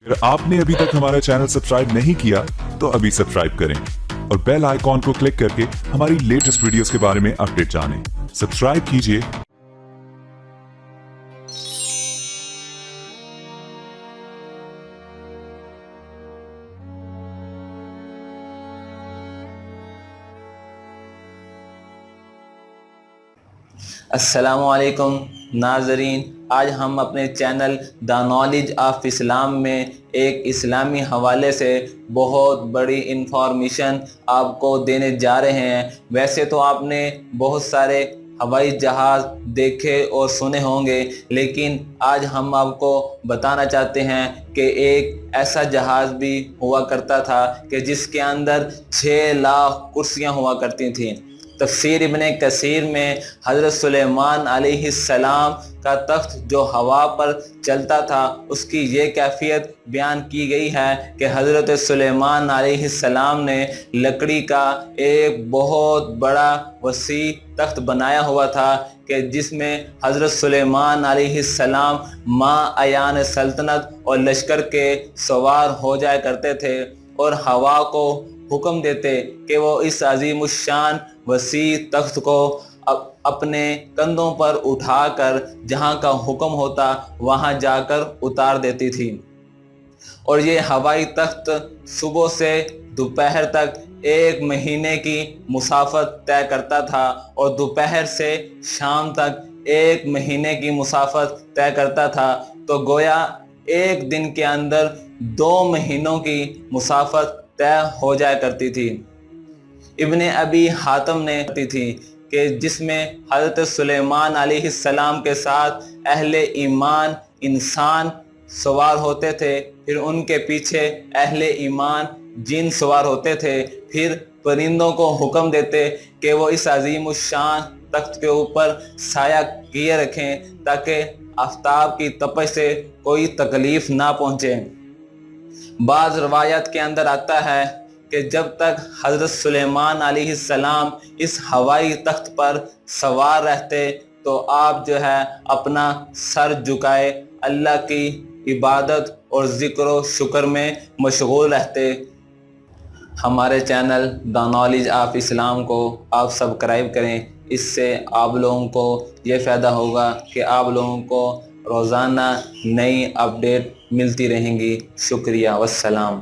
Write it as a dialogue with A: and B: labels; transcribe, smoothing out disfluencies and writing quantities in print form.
A: अगर आपने अभी तक हमारा चैनल सब्सक्राइब नहीं किया तो अभी सब्सक्राइब करें और बेल आइकॉन को क्लिक करके हमारी लेटेस्ट वीडियोस के बारे में अपडेट जानें। सब्सक्राइब कीजिए।
B: अस्सलामुअलैकुम नाज़रीन, आज हम अपने channel the knowledge of Islam में एक इस्लामी हवाले से बहुत बड़ी इंफॉर्मेशन आपको देने जा रहे हैं। वैसे तो आपने बहुत सारे हवाई जहाज़ देखे और सुने होंगे, लेकिन आज हम आपको बताना चाहते हैं कि एक ऐसा जहाज़ भी हुआ करता था कि जिसके अंदर 6 लाख कुर्सियाँ हुआ करती थीं। तफसीर इब्ने कसीर में हज़रत सुलेमान अलैहिस्सलाम का तख्त जो हवा पर चलता था उसकी ये कैफियत बयान की गई है कि हज़रत सुलेमान अलैहिस्सलाम ने लकड़ी का एक बहुत बड़ा वसी तख्त बनाया हुआ था कि जिसमें हज़रत सुलेमान अलैहिस्सलाम आयान सल्तनत और लश्कर के सवार हो जाया करते थे और हवा को हुक्म देते कि वो इस अजीमुशान वसी तख्त को अपने कंधों पर उठाकर जहाँ का हुक्म होता वहाँ जाकर उतार देती थी। और ये हवाई तख्त सुबह से दोपहर तक 1 महीने की मुसाफत तय करता था और दोपहर से शाम तक 1 महीने की मुसाफत तय करता था। तो गोया एक दिन के अंदर 2 महीनों की मुसाफत तय हो जाया करती थी। इब्ने अभी हातम ने करती थी कि जिसमें हज़रत सुलेमान अलैहिस्सलाम के साथ अहले ईमान इंसान सवार होते थे, फिर उनके पीछे अहले ईमान जिन सवार होते थे, फिर परिंदों को हुक्म देते कि वो इस अजीमुशान तख्त के ऊपर साया किए रखें ताकि आफ्ताब की तपश से कोई तकलीफ ना पहुँचे। बाज़ रवायत के अंदर आता है कि जब तक हज़रत सुलेमान अलैहिस्सलाम इस हवाई तख्त पर सवार रहते तो आप जो है अपना सर झुकाए अल्लाह की इबादत और ज़िक्र व शुक्र में मशगूल रहते। हमारे channel the knowledge of Islam को आप सब्सक्राइब करें, इससे आप लोगों को ये फ़ायदा होगा कि आप लोगों को रोज़ाना नई अपडेट मिलती रहेंगी। शुक्रिया, वस्सलाम।